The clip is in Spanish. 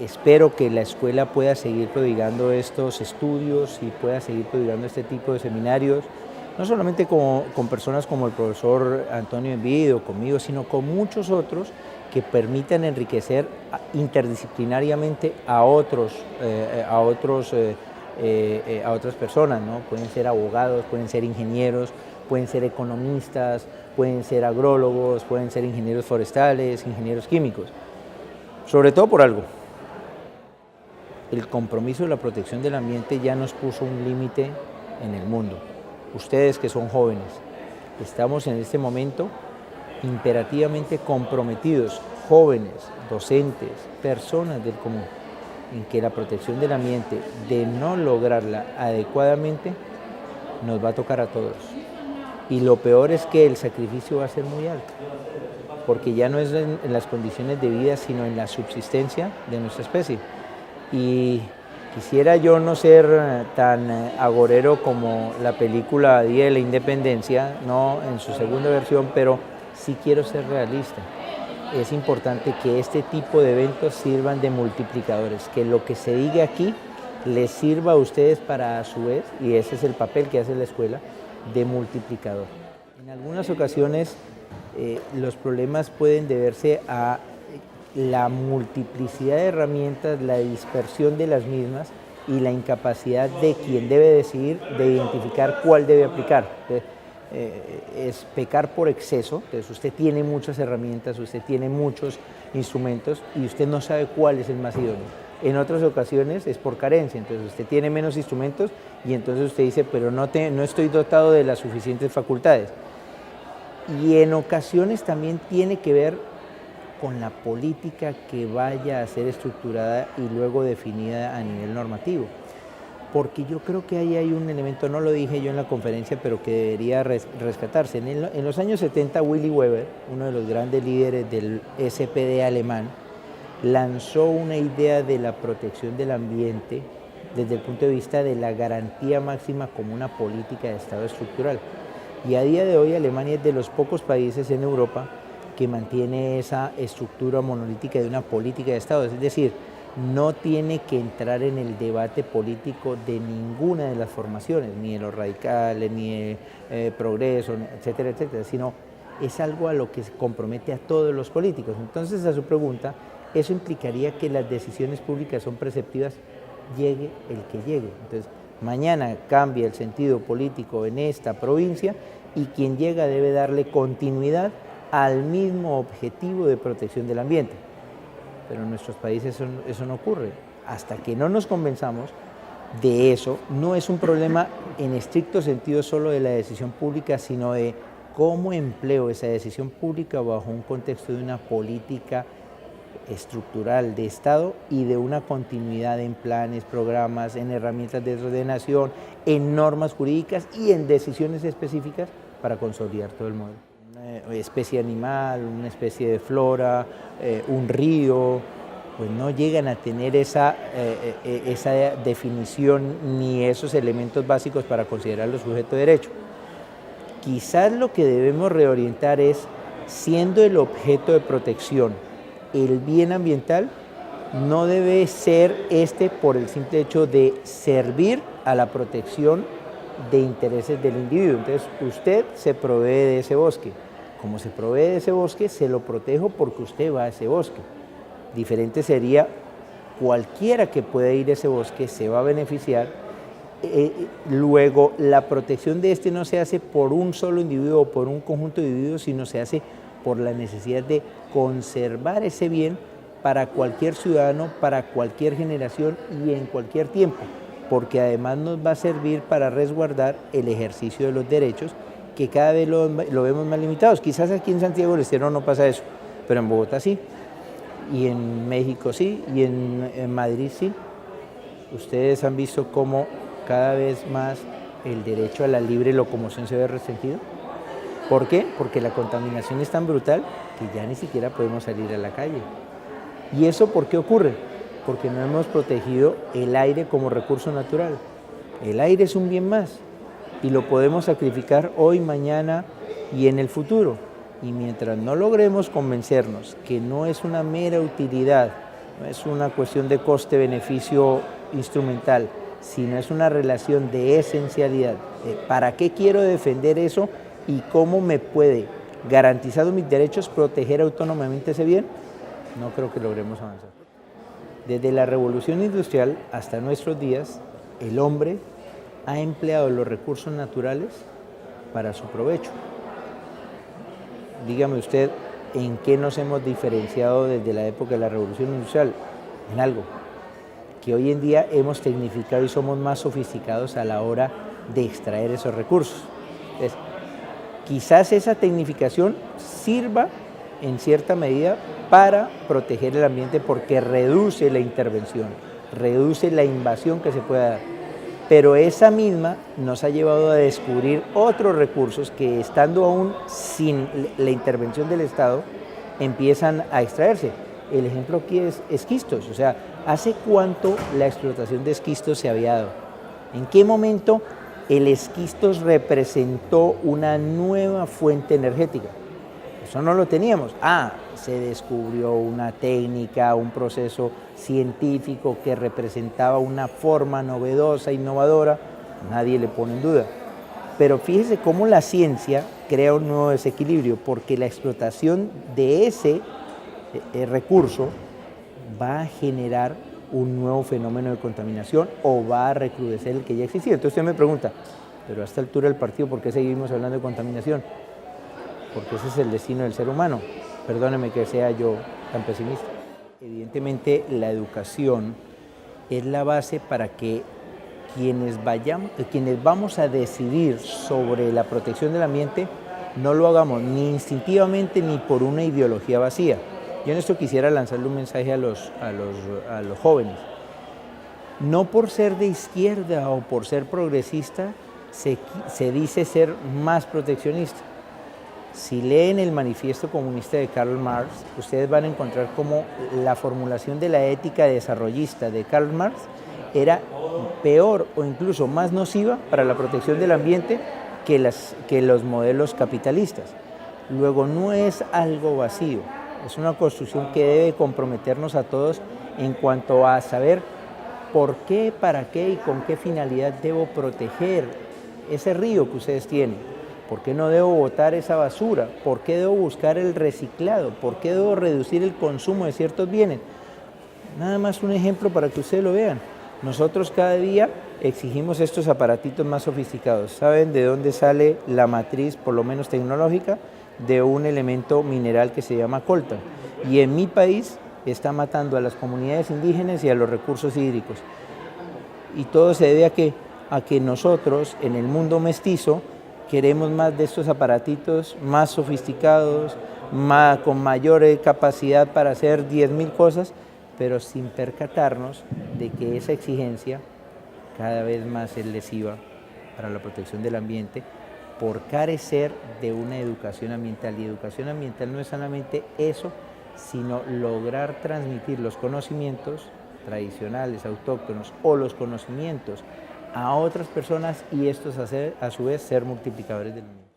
Espero que la escuela pueda seguir prodigando estos estudios y pueda seguir prodigando este tipo de seminarios, no solamente con personas como el profesor Antonio Envido, conmigo, sino con muchos otros que permitan enriquecer interdisciplinariamente a otras personas, ¿no? Pueden ser abogados, pueden ser ingenieros, pueden ser economistas, pueden ser agrólogos, pueden ser ingenieros forestales, ingenieros químicos. Sobre todo por algo. El compromiso de la protección del ambiente ya nos puso un límite en el mundo. Ustedes que son jóvenes, estamos en este momento imperativamente comprometidos, jóvenes, docentes, personas del común, en que la protección del ambiente, de no lograrla adecuadamente, nos va a tocar a todos. Y lo peor es que el sacrificio va a ser muy alto, porque ya no es en las condiciones de vida, sino en la subsistencia de nuestra especie. Y quisiera yo no ser tan agorero como la película Día de la Independencia, no en su segunda versión, pero sí quiero ser realista. Es importante que este tipo de eventos sirvan de multiplicadores, que lo que se diga aquí les sirva a ustedes para a su vez, y ese es el papel que hace la escuela, de multiplicador. En algunas ocasiones los problemas pueden deberse a la multiplicidad de herramientas, la dispersión de las mismas y la incapacidad de quien debe decidir de identificar cuál debe aplicar. Es pecar por exceso, entonces usted tiene muchas herramientas, usted tiene muchos instrumentos y usted no sabe cuál es el más idóneo. En otras ocasiones es por carencia, entonces usted tiene menos instrumentos y entonces usted dice, pero no estoy dotado de las suficientes facultades. Y en ocasiones también tiene que ver con la política que vaya a ser estructurada y luego definida a nivel normativo. Porque yo creo que ahí hay un elemento, no lo dije yo en la conferencia, pero que debería rescatarse. En los años 70, Willy Weber, uno de los grandes líderes del SPD alemán, lanzó una idea de la protección del ambiente desde el punto de vista de la garantía máxima como una política de Estado estructural. Y a día de hoy Alemania es de los pocos países en Europa que mantiene esa estructura monolítica de una política de Estado, es decir, no tiene que entrar en el debate político de ninguna de las formaciones, ni de los radicales, ni de progreso, etcétera, etcétera, sino es algo a lo que se compromete a todos los políticos. Entonces, a su pregunta, eso implicaría que las decisiones públicas son preceptivas, llegue el que llegue. Entonces, mañana cambia el sentido político en esta provincia y quien llega debe darle continuidad al mismo objetivo de protección del ambiente. Pero en nuestros países eso no ocurre. Hasta que no nos convenzamos de eso, no es un problema en estricto sentido solo de la decisión pública, sino de cómo empleo esa decisión pública bajo un contexto de una política estructural de Estado y de una continuidad en planes, programas, en herramientas de ordenación, en normas jurídicas y en decisiones específicas para consolidar todo el modelo. Una especie animal, una especie de flora, un río, pues no llegan a tener esa definición ni esos elementos básicos para considerarlos sujeto de derecho. Quizás lo que debemos reorientar es, siendo el objeto de protección el bien ambiental, no debe ser por el simple hecho de servir a la protección de intereses del individuo. Entonces, usted se provee de ese bosque. Como se provee de ese bosque, se lo protejo porque usted va a ese bosque. Diferente sería cualquiera que pueda ir a ese bosque se va a beneficiar. Luego, la protección de este no se hace por un solo individuo o por un conjunto de individuos, sino se hace por la necesidad de conservar ese bien para cualquier ciudadano, para cualquier generación y en cualquier tiempo, porque además nos va a servir para resguardar el ejercicio de los derechos, que cada vez lo vemos más limitados. Quizás aquí en Santiago del Estero no pasa eso, pero en Bogotá sí, y en México sí, y en Madrid sí. Ustedes han visto cómo cada vez más el derecho a la libre locomoción se ve restringido. ¿Por qué? Porque la contaminación es tan brutal que ya ni siquiera podemos salir a la calle. ¿Y eso por qué ocurre? Porque no hemos protegido el aire como recurso natural. El aire es un bien más y lo podemos sacrificar hoy, mañana y en el futuro. Y mientras no logremos convencernos que no es una mera utilidad no es una cuestión de coste-beneficio instrumental, sino es una relación de esencialidad. ¿Para qué quiero defender eso y cómo me puede, garantizando mis derechos, proteger autónomamente ese bien? No creo que logremos avanzar. Desde la revolución industrial hasta nuestros días, el hombre ha empleado los recursos naturales para su provecho. Dígame usted, ¿en qué nos hemos diferenciado desde la época de la revolución industrial? En algo, que hoy en día hemos tecnificado y somos más sofisticados a la hora de extraer esos recursos. Entonces, quizás esa tecnificación sirva en cierta medida para proteger el ambiente porque reduce la intervención, reduce la invasión que se pueda dar. Pero esa misma nos ha llevado a descubrir otros recursos que, estando aún sin la intervención del Estado, empiezan a extraerse. El ejemplo aquí es esquistos, o sea, ¿hace cuánto la explotación de esquistos se había dado? ¿En qué momento el esquistos representó una nueva fuente energética? Eso no lo teníamos. Se descubrió una técnica, un proceso científico que representaba una forma novedosa, innovadora, nadie le pone en duda. Pero fíjese cómo la ciencia crea un nuevo desequilibrio, porque la explotación de ese recurso va a generar un nuevo fenómeno de contaminación o va a recrudecer el que ya existía. Entonces usted me pregunta, pero a esta altura del partido, ¿por qué seguimos hablando de contaminación? Porque ese es el destino del ser humano. Perdóneme que sea yo tan pesimista. Evidentemente la educación es la base para que quienes vamos a decidir sobre la protección del ambiente no lo hagamos ni instintivamente ni por una ideología vacía. Yo en esto quisiera lanzarle un mensaje a los jóvenes. No por ser de izquierda o por ser progresista se dice ser más proteccionista. Si leen el Manifiesto Comunista de Karl Marx, ustedes van a encontrar cómo la formulación de la ética desarrollista de Karl Marx era peor o incluso más nociva para la protección del ambiente que los modelos capitalistas. Luego, no es algo vacío, es una construcción que debe comprometernos a todos en cuanto a saber por qué, para qué y con qué finalidad debo proteger ese río que ustedes tienen. ¿Por qué no debo botar esa basura? ¿Por qué debo buscar el reciclado? ¿Por qué debo reducir el consumo de ciertos bienes? Nada más un ejemplo para que ustedes lo vean. Nosotros cada día exigimos estos aparatitos más sofisticados. ¿Saben de dónde sale la matriz, por lo menos tecnológica? De un elemento mineral que se llama coltan. Y en mi país está matando a las comunidades indígenas y a los recursos hídricos. Y todo se debe a que nosotros, en el mundo mestizo, queremos más de estos aparatitos más sofisticados, con mayor capacidad para hacer 10.000 cosas, pero sin percatarnos de que esa exigencia cada vez más es lesiva para la protección del ambiente por carecer de una educación ambiental. Y educación ambiental no es solamente eso, sino lograr transmitir los conocimientos tradicionales, autóctonos o los conocimientos a otras personas y estos a su vez ser multiplicadores del mundo.